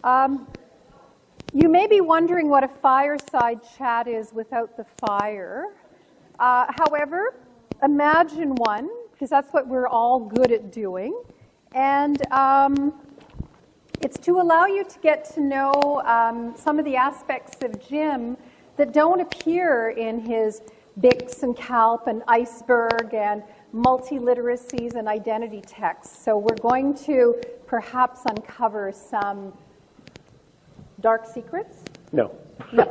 You may be wondering what a fireside chat is without the fire. However, imagine one, because that's what we're all good at doing. And it's to allow you to get to know some of the aspects of Jim that don't appear in his Bix and Calp and Iceberg and multiliteracies and identity texts. So we're going to perhaps uncover some dark secrets? No. No.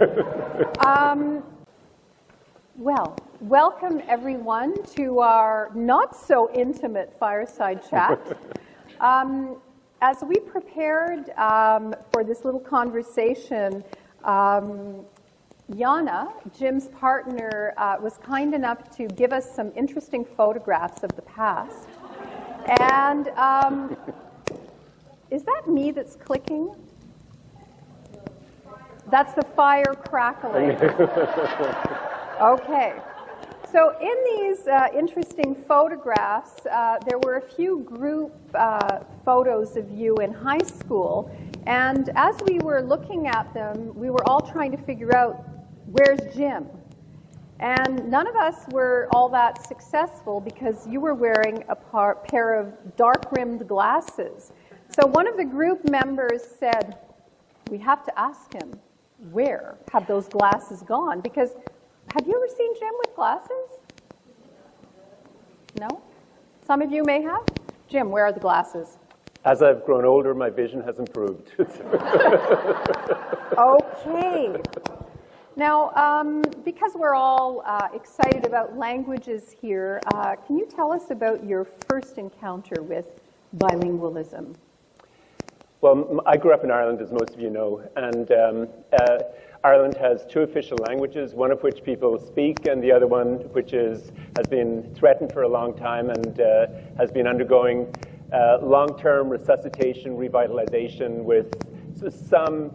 Well, welcome everyone to our not so intimate fireside chat. As we prepared for this little conversation, Jana, Jim's partner, was kind enough to give us some interesting photographs of the past. And is that me that's clicking? That's the fire crackling. Okay. So in these interesting photographs, there were a few group photos of you in high school. And as we were looking at them, we were all trying to figure out, where's Jim? And none of us were all that successful because you were wearing a pair of dark-rimmed glasses. So one of the group members said, we have to ask him, where have those glasses gone? Because have you ever seen Jim with glasses? No? Some of you may have. Jim, where are the glasses? As I've grown older, my vision has improved. Okay. Now, because we're all excited about languages here, can you tell us about your first encounter with bilingualism? Well, I grew up in Ireland, as most of you know, and Ireland has two official languages, one of which people speak, and the other one which has been threatened for a long time and has been undergoing long-term resuscitation, revitalization with some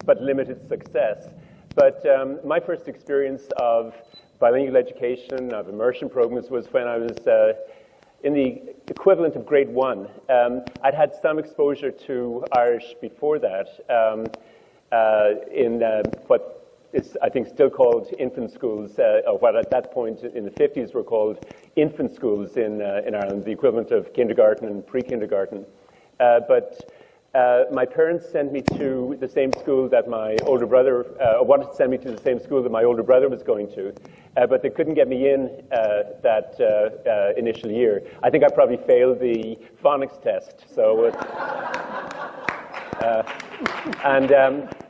but limited success. But my first experience of bilingual education, of immersion programs, was when I was in the equivalent of grade 1. I'd had some exposure to Irish before that in what is, I think, still called infant schools, or what at that point in the 50s were called infant schools in Ireland, the equivalent of kindergarten and pre-kindergarten. But my parents sent me to the same school that my older brother, wanted to send me to the same school that my older brother was going to, but they couldn't get me in that initial year. I think I probably failed the phonics test, so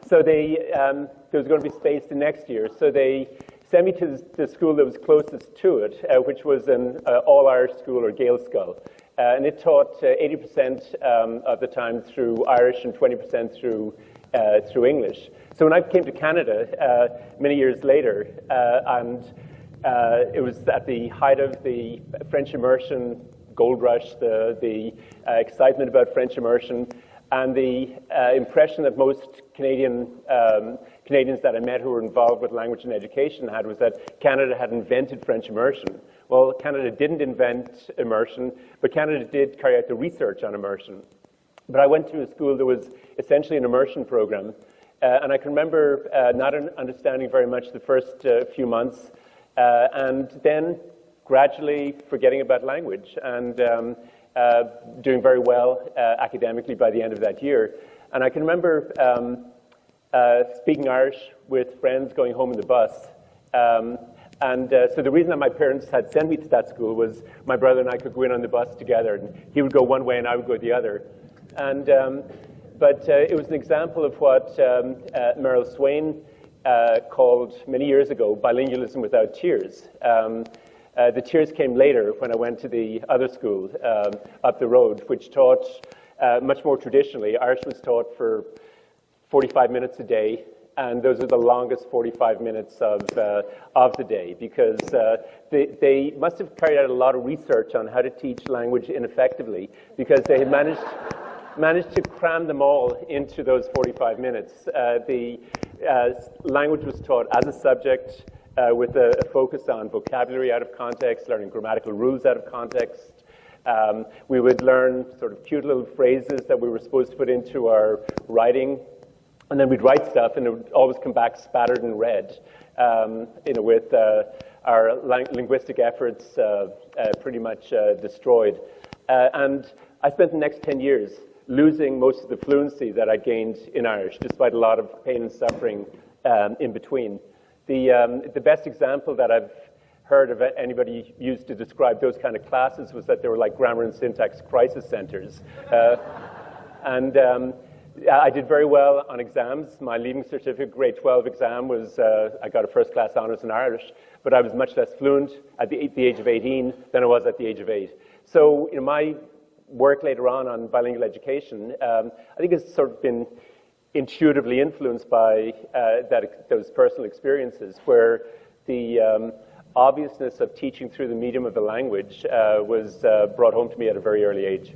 so there was going to be space the next year, so they sent me to the school that was closest to it, which was an all-Irish school, or Gaelscoil. And it taught 80% of the time through Irish and 20% through English. So when I came to Canada many years later, and it was at the height of the French immersion gold rush, the excitement about French immersion, and the impression that most Canadians that I met who were involved with language and education had was that Canada had invented French immersion. Well, Canada didn't invent immersion, but Canada did carry out the research on immersion. But I went to a school that was essentially an immersion program, and I can remember not understanding very much the first few months, and then gradually forgetting about language and doing very well academically by the end of that year. And I can remember speaking Irish with friends going home in the bus. So the reason that my parents had sent me to that school was my brother and I could go in on the bus together, and he would go one way and I would go the other. And but it was an example of what Meryl Swain called many years ago bilingualism without tears. The tears came later when I went to the other school up the road, which taught much more traditionally. Irish was taught for 45 minutes a day, and those are the longest 45 minutes of the day, because they must have carried out a lot of research on how to teach language ineffectively, because they had managed to cram them all into those 45 minutes. The language was taught as a subject with a focus on vocabulary out of context, learning grammatical rules out of context, We would learn sort of cute little phrases that we were supposed to put into our writing, and then we'd write stuff, and it would always come back spattered in red, with our linguistic efforts pretty much destroyed. And I spent the next 10 years losing most of the fluency that I gained in Irish, despite a lot of pain and suffering in between. The best example that I've heard of anybody used to describe those kind of classes was that they were like grammar and syntax crisis centers. I did very well on exams. My leaving certificate, grade 12 exam, was I got a first class honours in Irish, but I was much less fluent at the age of 18 than I was at the age of 8. So my work later on bilingual education, I think has sort of been intuitively influenced by those personal experiences, where the obviousness of teaching through the medium of the language was brought home to me at a very early age.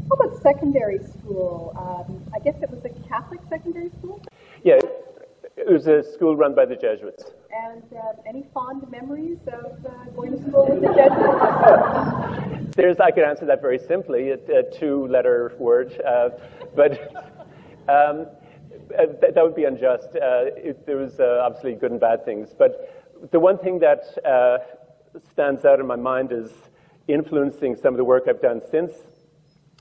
How about secondary school? I guess it was a Catholic secondary school? Yeah, it was a school run by the Jesuits. And any fond memories of going to school with the Jesuits? I could answer that very simply, a two-letter word, but that would be unjust. There was obviously good and bad things, but the one thing that stands out in my mind is influencing some of the work I've done since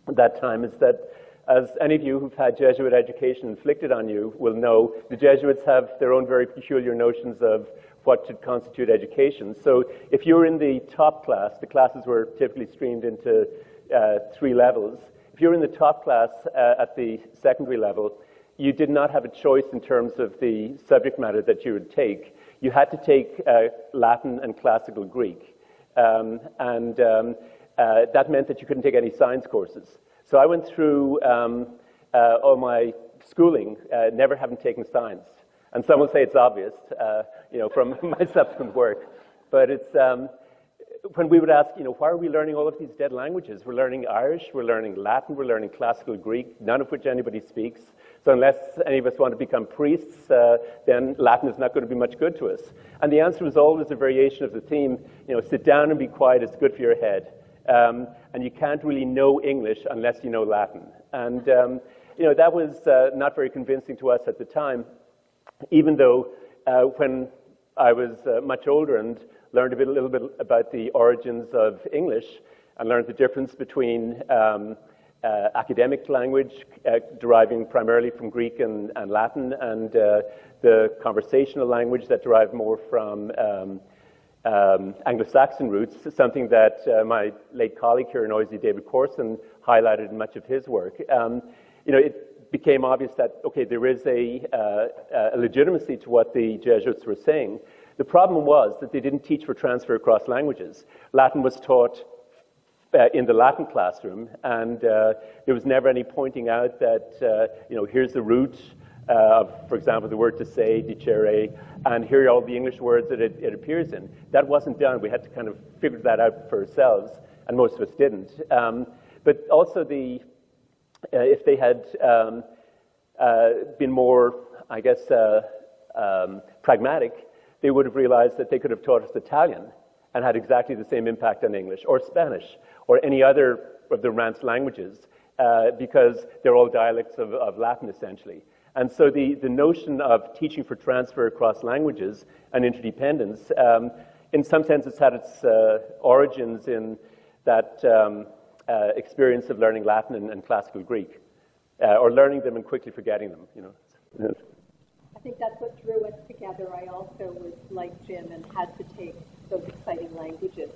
that time is that, as any of you who've had Jesuit education inflicted on you will know, the Jesuits have their own very peculiar notions of what should constitute education. So if you were in the top class, the classes were typically streamed into 3 levels. If you were in the top class at the secondary level, you did not have a choice in terms of the subject matter that you would take. You had to take Latin and classical Greek. That meant that you couldn't take any science courses. So I went through all my schooling never having taken science. And some will say it's obvious, from my subsequent work. But it's when we would ask, why are we learning all of these dead languages? We're learning Irish, we're learning Latin, we're learning classical Greek, none of which anybody speaks. So unless any of us want to become priests, then Latin is not going to be much good to us. And the answer was always a variation of the theme, sit down and be quiet, it's good for your head. And you can't really know English unless you know Latin. And that was not very convincing to us at the time, even though when I was much older and learned a little bit about the origins of English and learned the difference between academic language deriving primarily from Greek and Latin and the conversational language that derived more from Anglo-Saxon roots, something that my late colleague here in OISE, David Corson, highlighted in much of his work. It became obvious that, okay, there is a legitimacy to what the Jesuits were saying. The problem was that they didn't teach for transfer across languages. Latin was taught in the Latin classroom, and there was never any pointing out that, here's the root of, for example, the word to say, dicere, and here are all the English words that it appears in. That wasn't done. We had to kind of figure that out for ourselves, and most of us didn't. But also if they had been more, I guess, pragmatic, they would have realized that they could have taught us Italian and had exactly the same impact on English, or Spanish, or any other of the Romance languages, because they're all dialects of Latin, essentially. And so the notion of teaching for transfer across languages and interdependence, in some sense, it's had its origins in that experience of learning Latin and classical Greek, or learning them and quickly forgetting them. I think that's what drew us together. I also was like Jim and had to take those exciting languages.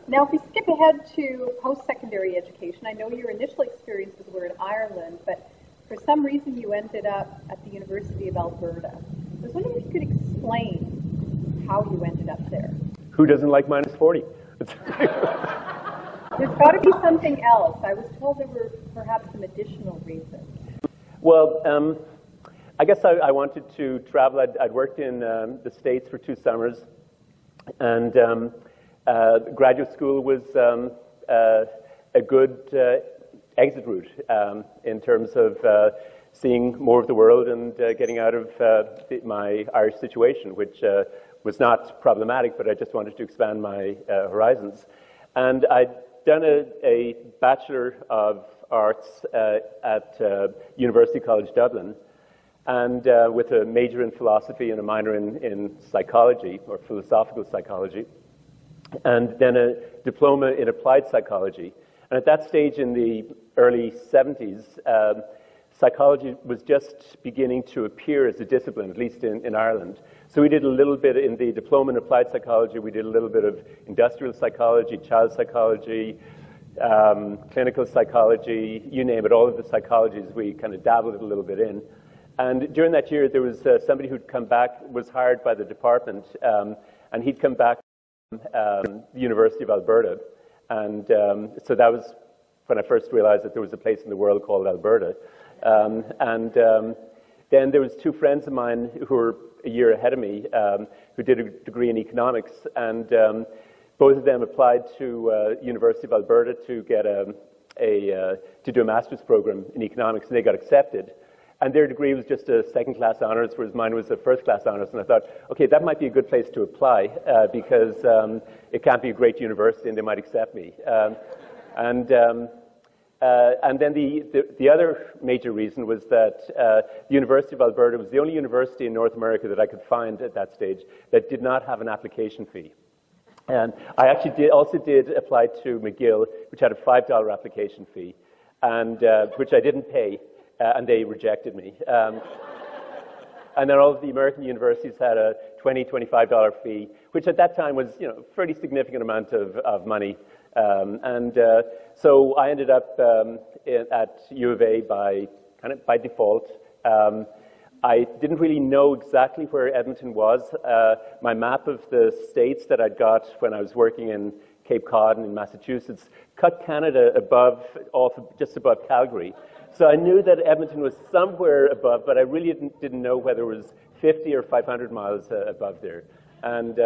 Now, if we skip ahead to post-secondary education, I know your initial experiences were in Ireland, but for some reason you ended up at the University of Alberta. I was wondering if you could explain how you ended up there. Who doesn't like minus 40? There's got to be something else. I was told there were perhaps some additional reasons. Well, I guess I wanted to travel. I'd worked in the States for 2 summers, and graduate school was a good exit route in terms of seeing more of the world and getting out of my Irish situation, which was not problematic, but I just wanted to expand my horizons. And I'd done a Bachelor of Arts at University College Dublin, and with a major in philosophy and a minor in psychology, or philosophical psychology, and then a diploma in applied psychology. And at that stage in the early 70s, psychology was just beginning to appear as a discipline, at least in Ireland. So we did a little bit in the diploma in applied psychology, we did a little bit of industrial psychology, child psychology, clinical psychology, you name it, all of the psychologies we kind of dabbled a little bit in. And during that year, there was somebody who'd come back, was hired by the department, and he'd come back from the University of Alberta. And so that was when I first realized that there was a place in the world called Alberta. Then there was two friends of mine who were a year ahead of me who did a degree in economics, and both of them applied to University of Alberta to get to do a master's program in economics, and they got accepted. And their degree was just a second-class honors, whereas mine was a first-class honors. And I thought, okay, that might be a good place to apply because it can't be a great university and they might accept me. And then the other major reason was that the University of Alberta was the only university in North America that I could find at that stage that did not have an application fee. And I actually also did apply to McGill, which had a $5 application fee, and which I didn't pay. And they rejected me. And then all of the American universities had a $20, $25 fee, which at that time was, a fairly significant amount of money. So I ended up at U of A by default. I didn't really know exactly where Edmonton was. My map of the states that I'd got when I was working in Cape Cod and in Massachusetts cut Canada just above Calgary. So I knew that Edmonton was somewhere above, but I really didn't know whether it was 50 or 500 miles above there. And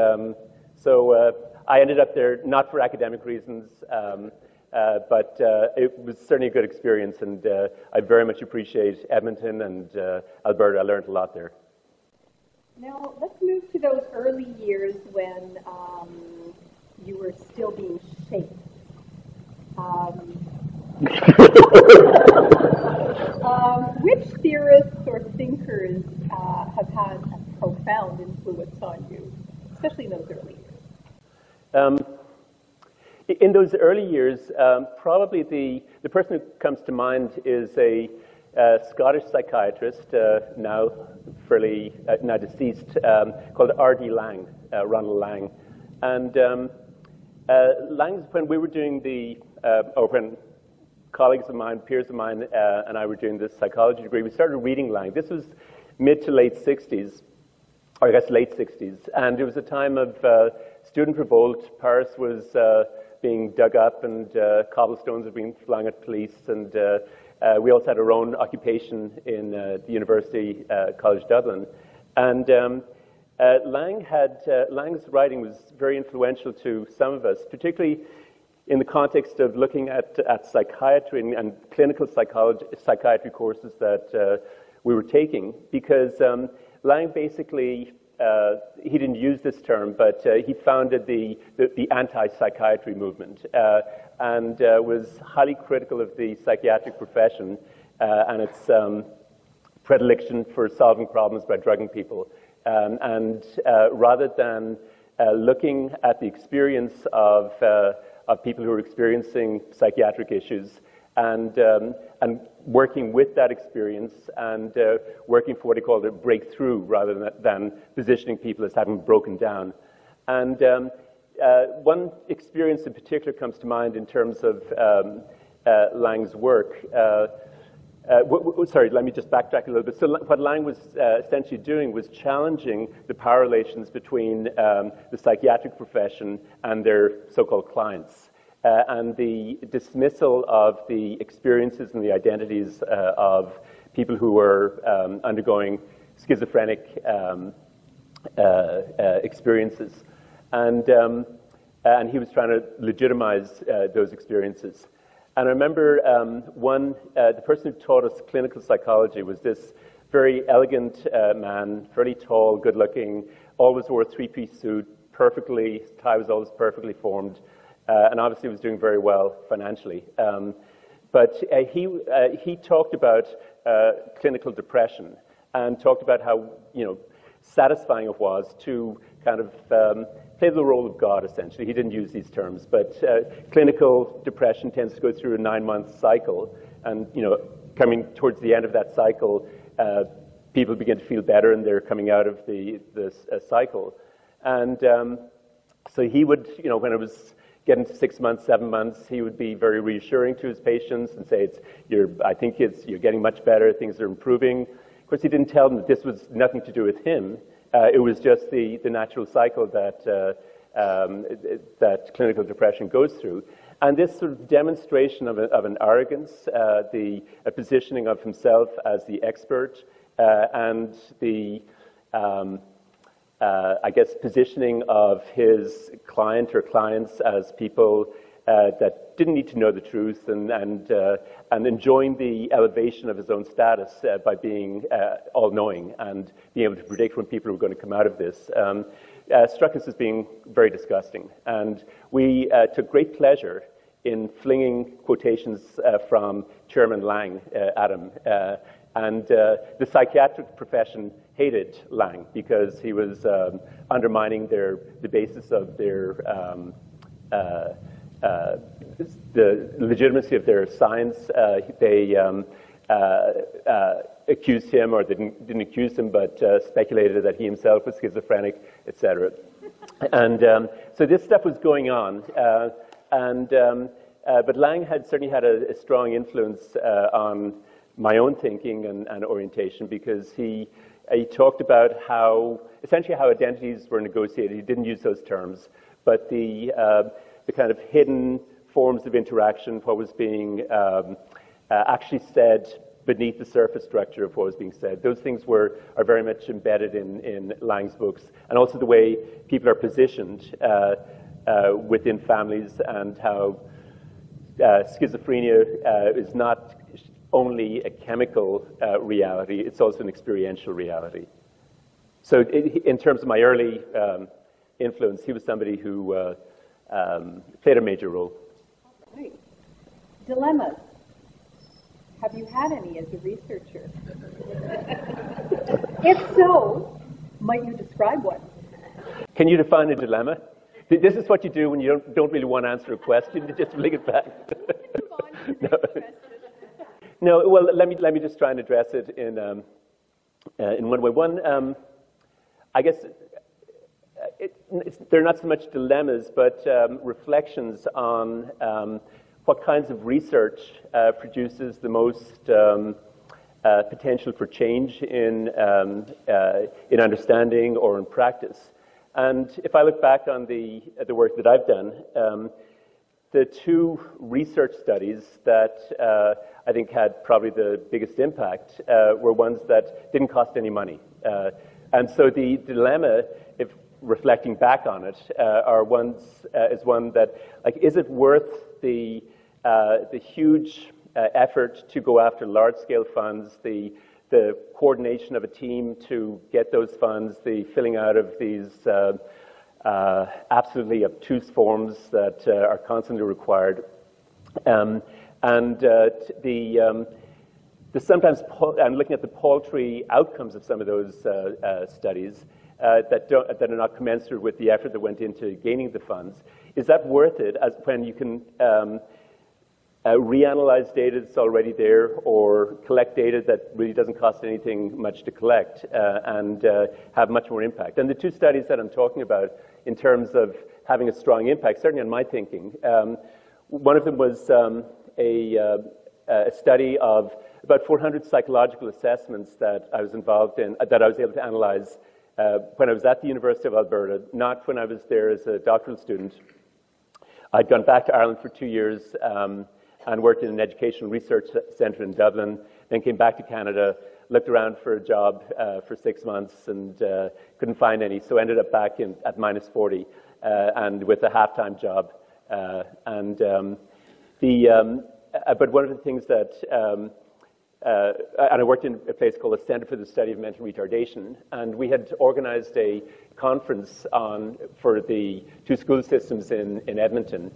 so I ended up there not for academic reasons, but it was certainly a good experience, and I very much appreciate Edmonton and Alberta. I learned a lot there. Now, let's move to those early years when you were still being shaped. Which theorists or thinkers have had a profound influence on you, especially in those early years? In those early years, probably the person who comes to mind is a Scottish psychiatrist, now deceased, called R.D. Laing, Ronald Laing. And Laing's, when we were doing when colleagues of mine, peers of mine, and I were doing this psychology degree, we started reading Laing. This was mid to late 60s, or I guess late 60s, and it was a time of student revolt. Paris was being dug up, and cobblestones were being flung at police, and we also had our own occupation in the University College Dublin. And Laing's writing was very influential to some of us, particularly in the context of looking at psychiatry and clinical psychiatry courses that we were taking, because Laing basically, he didn't use this term, but he founded the anti-psychiatry movement and was highly critical of the psychiatric profession and its predilection for solving problems by drugging people. And rather than looking at the experience of people who are experiencing psychiatric issues and working with that experience and working for what he called a breakthrough rather than positioning people as having broken down. And one experience in particular comes to mind in terms of Laing's work. Sorry, let me just backtrack a little bit. So what Laing was essentially doing was challenging the power relations between the psychiatric profession and their so-called clients, and the dismissal of the experiences and the identities of people who were undergoing schizophrenic experiences. And he was trying to legitimize those experiences. And I remember the person who taught us clinical psychology was this very elegant man, fairly tall, good-looking, always wore a three-piece suit, tie was always perfectly formed, and obviously was doing very well financially. But he talked about clinical depression and talked about how satisfying it was to kind of play the role of God, essentially. He didn't use these terms, but clinical depression tends to go through a 9-month cycle, and coming towards the end of that cycle, people begin to feel better, and they're coming out of the cycle. And so he would, when it was getting to 6 months, 7 months, he would be very reassuring to his patients and say, I think you're getting much better, things are improving. Of course, he didn't tell them that this was nothing to do with him. It was just the natural cycle that clinical depression goes through. And this sort of demonstration of an arrogance, a positioning of himself as the expert, and the, I guess, positioning of his client or clients as people that didn't need to know the truth, and enjoying the elevation of his own status by being all-knowing and being able to predict when people were going to come out of this, struck us as being very disgusting. And we took great pleasure in flinging quotations from Chairman Lang at him. And the psychiatric profession hated Lang because he was undermining the basis of the legitimacy of their science. They accused him, or they didn't accuse him, but speculated that he himself was schizophrenic, etc. And so this stuff was going on. But Lang had certainly had a strong influence on my own thinking and orientation, because he talked about essentially how identities were negotiated. He didn't use those terms, but the kind of hidden forms of interaction, what was being actually said beneath the surface structure of what was being said. Those things are very much embedded in Lang's books, and also the way people are positioned within families, and how schizophrenia is not only a chemical reality, it's also an experiential reality. So in terms of my early influence, he was somebody who played a major role. Right. Dilemmas. Have you had any as a researcher? If so, might you describe one? Can you define a dilemma? This is what you do when you don't really want to answer a question. You just fling it back. No, well, let me just try and address it in one way. One, I guess they're not so much dilemmas, but reflections on what kinds of research produces the most potential for change in understanding or in practice. And if I look back on the work that I've done, the two research studies that I think had probably the biggest impact were ones that didn't cost any money. And so the dilemma, if reflecting back on it, is one that, like, is it worth the huge effort to go after large-scale funds, the coordination of a team to get those funds, the filling out of these absolutely obtuse forms that are constantly required, and the sometimes, I'm looking at the paltry outcomes of some of those studies that are not commensurate with the effort that went into gaining the funds. Is that worth it when you can reanalyze data that's already there, or collect data that really doesn't cost anything much to collect and have much more impact? And the two studies that I'm talking about in terms of having a strong impact, certainly on my thinking, one of them was a study of about 400 psychological assessments that I was involved in, that I was able to analyze when I was at the University of Alberta, not when I was there as a doctoral student. I'd gone back to Ireland for 2 years and worked in an educational research centre in Dublin, then came back to Canada, looked around for a job for 6 months and couldn't find any, so ended up back at minus 40 and with a half-time job. But one of the things that, and I worked in a place called the Centre for the Study of Mental Retardation, and we had organized a conference for the two school systems in Edmonton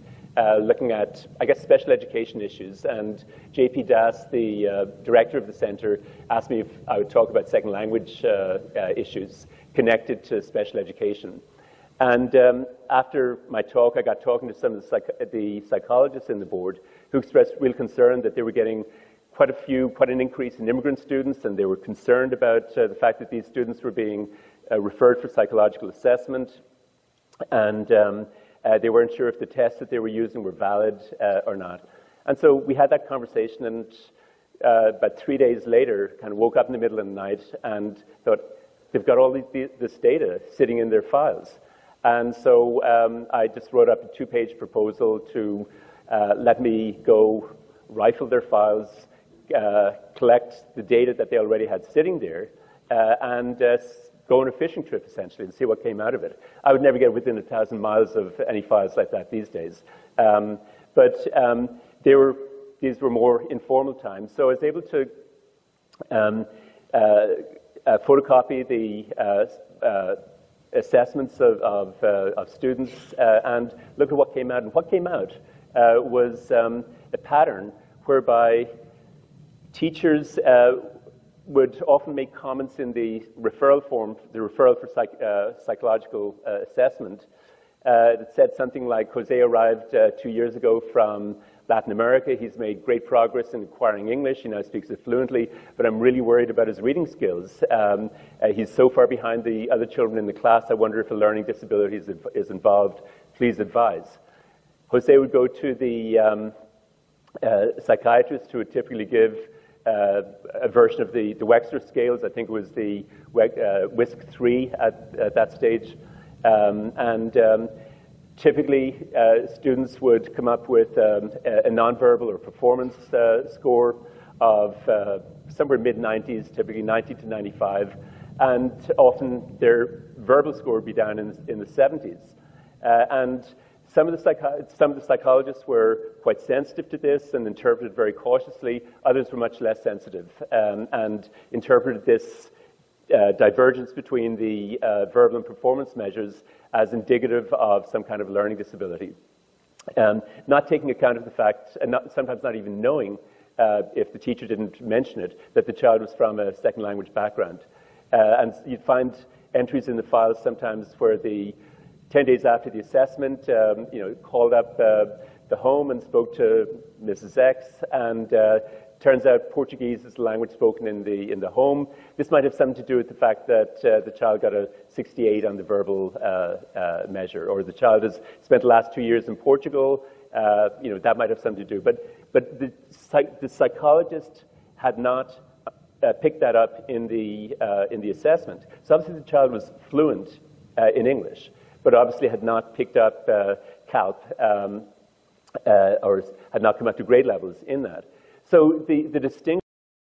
looking at, I guess, special education issues. And J.P. Das, the director of the center, asked me if I would talk about second language issues connected to special education. And after my talk, I got talking to some of the psychologists in the board who expressed real concern that they were getting quite an increase in immigrant students, and they were concerned about the fact that these students were being referred for psychological assessment, and they weren't sure if the tests that they were using were valid or not. And so we had that conversation, and about 3 days later, kind of woke up in the middle of the night and thought, they've got all this data sitting in their files. And so I just wrote up a 2-page proposal to let me go rifle their files, collect the data that they already had sitting there, and go on a fishing trip, essentially, and see what came out of it. I would never get within 1,000 miles of any files like that these days. But these were more informal times. So I was able to photocopy the assessments of students and look at what came out. And what came out was a pattern whereby teachers would often make comments in the referral form, the referral for psychological assessment, that said something like, Jose arrived 2 years ago from Latin America. He's made great progress in acquiring English. He now speaks it fluently, but I'm really worried about his reading skills. He's so far behind the other children in the class, I wonder if a learning disability is involved. Please advise. Jose would go to the psychiatrist, who would typically give a version of the Wechsler scales. I think it was the WISC-3 at that stage. Typically, students would come up with a nonverbal or performance score of somewhere mid-90s, typically 90 to 95, and often their verbal score would be down in the 70s. And some of the psychologists were quite sensitive to this and interpreted very cautiously. Others were much less sensitive and interpreted this divergence between the verbal and performance measures as indicative of some kind of learning disability. Not taking account of the fact, and sometimes not even knowing, if the teacher didn't mention it, that the child was from a second language background. And you'd find entries in the files sometimes where 10 days after the assessment, called up the home and spoke to Mrs. X, and turns out Portuguese is the language spoken in the home. This might have something to do with the fact that the child got a 68 on the verbal measure, or the child has spent the last 2 years in Portugal. That might have something to do. But the psychologist had not picked that up in the assessment. So obviously the child was fluent in English, but obviously had not picked up CALP or had not come up to grade levels in that. So the distinction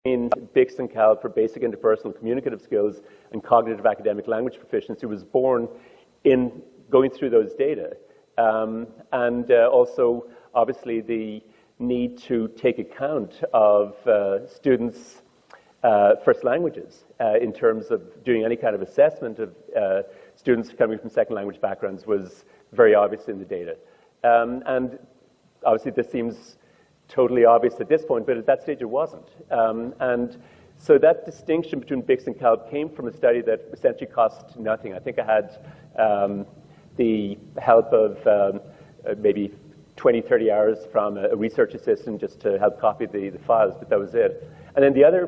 between BICS and CALP for basic interpersonal communicative skills and cognitive academic language proficiency was born in going through those data. And also, obviously, the need to take account of students' first languages in terms of doing any kind of assessment of students coming from second language backgrounds was very obvious in the data. And obviously, this seems totally obvious at this point, but at that stage it wasn't. And so that distinction between BICS and CALP came from a study that essentially cost nothing. I think I had the help of maybe 20, 30 hours from a research assistant just to help copy the files, but that was it. And then the other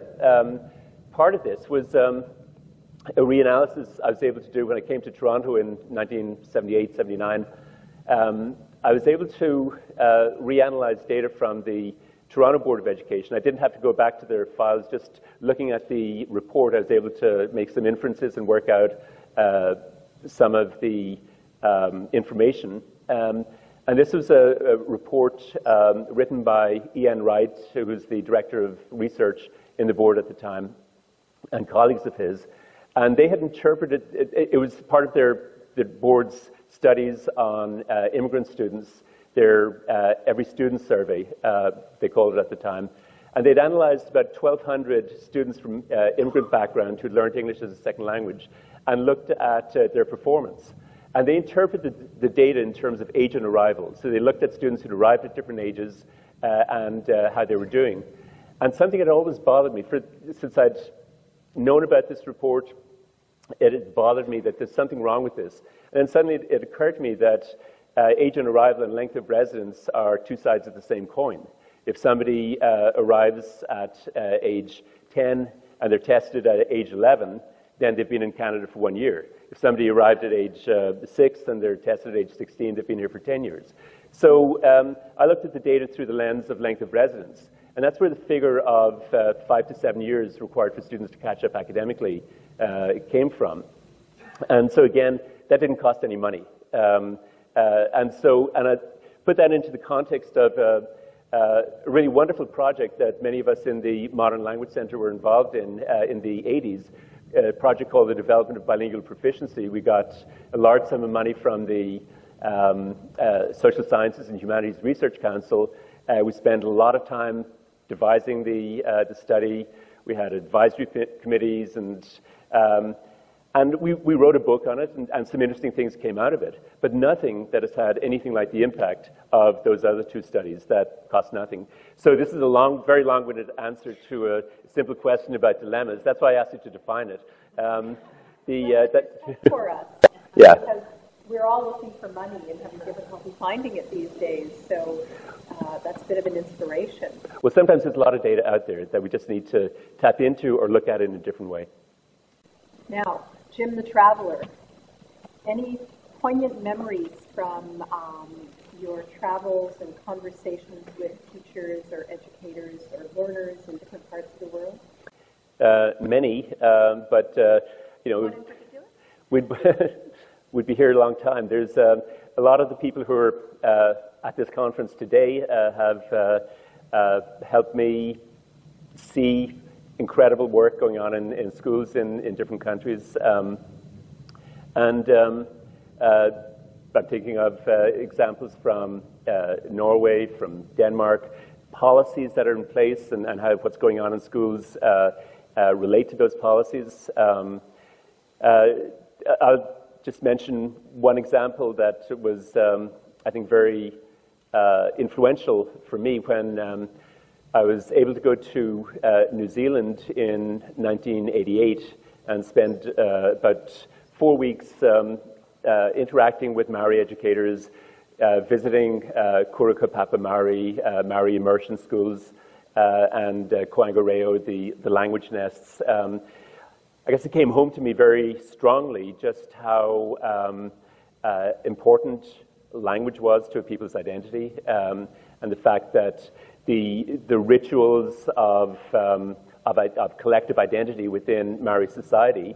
part of this was a reanalysis I was able to do when I came to Toronto in 1978, 79. I was able to reanalyze data from the Toronto Board of Education. I didn't have to go back to their files. Just looking at the report, I was able to make some inferences and work out some of the information. And this was a report written by Ian Wright, who was the director of research in the board at the time, and colleagues of his. And they had interpreted, it was part of the board's studies on immigrant students, their Every Student Survey, they called it at the time. And they'd analyzed about 1,200 students from immigrant background who'd learned English as a second language and looked at their performance. And they interpreted the data in terms of age on arrival. So they looked at students who'd arrived at different ages and how they were doing. And something that always bothered me, since I'd known about this report, it had bothered me that there's something wrong with this. And then suddenly it occurred to me that age on arrival and length of residence are two sides of the same coin. If somebody arrives at age 10 and they're tested at age 11, then they've been in Canada for 1 year. If somebody arrived at age 6 and they're tested at age 16, they've been here for 10 years. So I looked at the data through the lens of length of residence, and that's where the figure of 5 to 7 years required for students to catch up academically came from. And so again, that didn't cost any money. And I put that into the context of a really wonderful project that many of us in the Modern Language Centre were involved in the 80s, a project called the Development of Bilingual Proficiency. We got a large sum of money from the Social Sciences and Humanities Research Council. We spent a lot of time devising the study. We had advisory committees, and we wrote a book on it, and some interesting things came out of it, but nothing that has had anything like the impact of those other two studies that cost nothing. So this is a very long-winded answer to a simple question about dilemmas. That's why I asked you to define it. For us, yeah. Because we're all looking for money and having difficulty finding it these days, so that's a bit of an inspiration. Well, sometimes there's a lot of data out there that we just need to tap into or look at it in a different way. Now, Jim the Traveler, any poignant memories from your travels and conversations with teachers or educators or learners in different parts of the world? Many, but you know, One in particular? we'd be here a long time. There's a lot of the people who are at this conference today have helped me see incredible work going on in schools in different countries. I'm thinking of examples from Norway, from Denmark, policies that are in place and how what's going on in schools relate to those policies. I'll just mention one example that was, I think, very influential for me when I was able to go to New Zealand in 1988 and spend about 4 weeks interacting with Maori educators, visiting Kurika Papa Maori, Maori immersion schools, and Koanga Reo, the language nests. I guess it came home to me very strongly just how important language was to a people's identity, and the fact that the rituals of collective identity within Maori society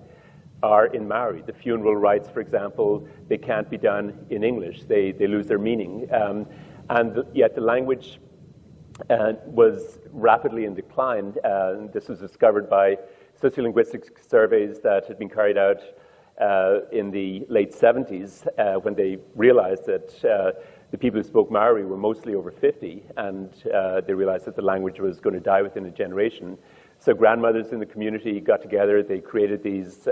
are in Maori. The funeral rites, for example, they can't be done in English. They lose their meaning. Yet the language was rapidly in decline. This was discovered by sociolinguistic surveys that had been carried out in the late 70s when they realized that the people who spoke Maori were mostly over 50, and they realized that the language was going to die within a generation. So grandmothers in the community got together, they created these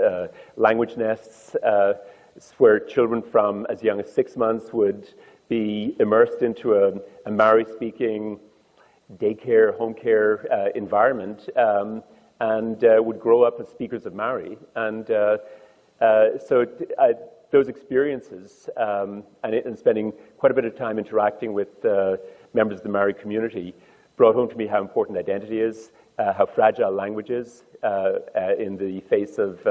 language nests where children from as young as 6 months would be immersed into a Maori-speaking daycare, home care environment, and would grow up as speakers of Maori. And those experiences and spending quite a bit of time interacting with members of the Maori community brought home to me how important identity is, how fragile language is in the face of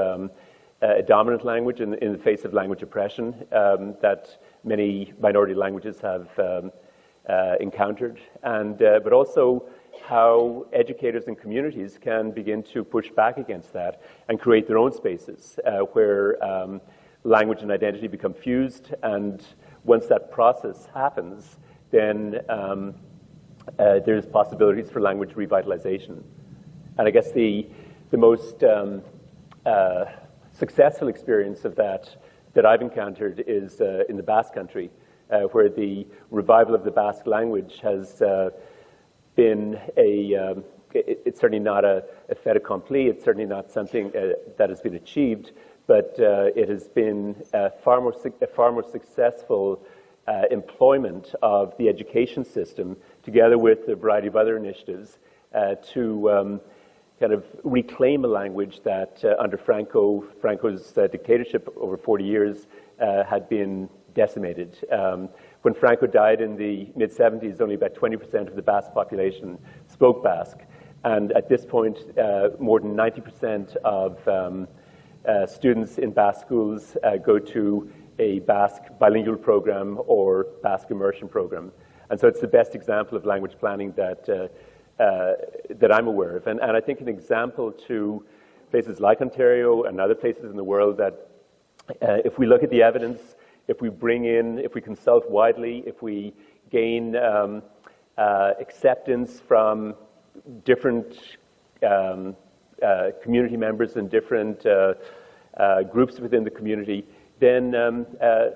a dominant language, in the face of language oppression that many minority languages have encountered, but also how educators and communities can begin to push back against that and create their own spaces where language and identity become fused, and once that process happens, then there's possibilities for language revitalization. And I guess the most successful experience of that I've encountered is in the Basque Country, where the revival of the Basque language has been it's certainly not a fait accompli, it's certainly not something that has been achieved, but it has been a far more successful employment of the education system, together with a variety of other initiatives, to kind of reclaim a language that under Franco's dictatorship over 40 years had been decimated. When Franco died in the mid-70s, only about 20% of the Basque population spoke Basque. And at this point, more than 90% of students in Basque schools go to a Basque bilingual program or Basque immersion program. And so it's the best example of language planning that I'm aware of. And I think an example to places like Ontario and other places in the world that if we look at the evidence, if we consult widely, if we gain acceptance from different community members and different groups within the community, then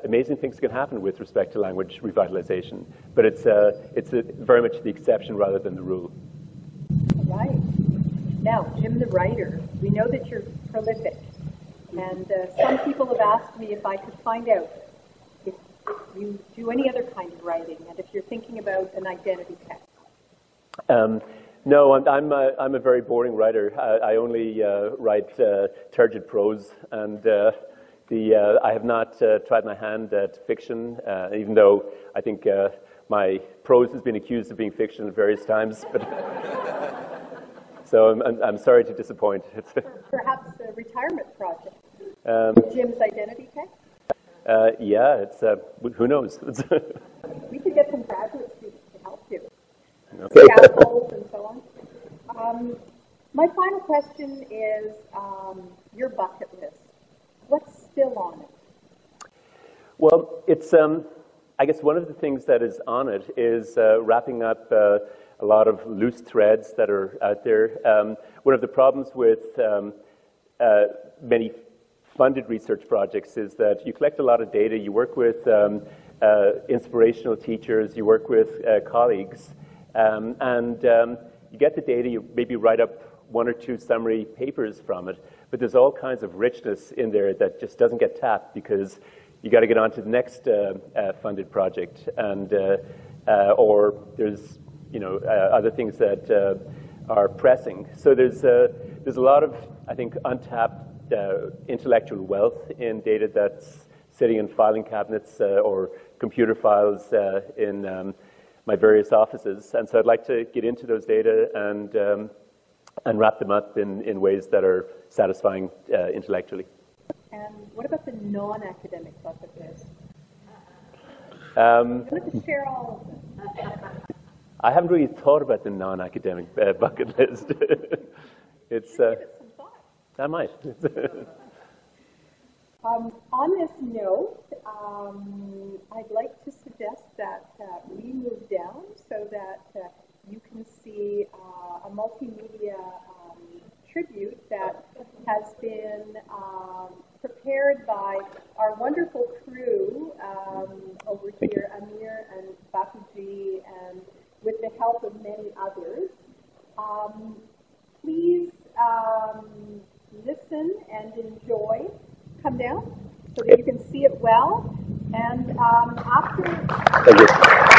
amazing things can happen with respect to language revitalization. But it's very much the exception rather than the rule. All right. Now, Jim the writer, we know that you're prolific. And some people have asked me if I could find out if you do any other kind of writing, and if you're thinking about an identity text. No, I'm a very boring writer. I only write turgid prose, and I have not tried my hand at fiction, even though I think my prose has been accused of being fiction at various times. But so I'm sorry to disappoint. Perhaps a retirement project. Jim's identity text? Yeah, it's who knows? We could get some graduate students to help you. Okay. Scaffolds and so on. My final question is your bucket list. What's still on it? Well, it's I guess one of the things that is on it is wrapping up a lot of loose threads that are out there. One of the problems with many funded research projects is that you collect a lot of data, you work with inspirational teachers, you work with colleagues, and you get the data, you maybe write up one or two summary papers from it, but there's all kinds of richness in there that just doesn't get tapped because you got to get on to the next funded project, and or there's other things that are pressing. So there's a lot of, I think, untapped intellectual wealth in data that's sitting in filing cabinets or computer files in my various offices, and so I'd like to get into those data and wrap them up in ways that are satisfying intellectually. And what about the non-academic bucket list? I'd like to share all of them. I haven't really thought about the non-academic bucket list. It's give it some thought. I might. On this note, I'd like to suggest that we move down so that you can see a multimedia tribute that has been prepared by our wonderful crew over here, Amir and Bapuji, and with the help of many others. Please listen and enjoy. Come down so that you can see it well. And after... Thank you.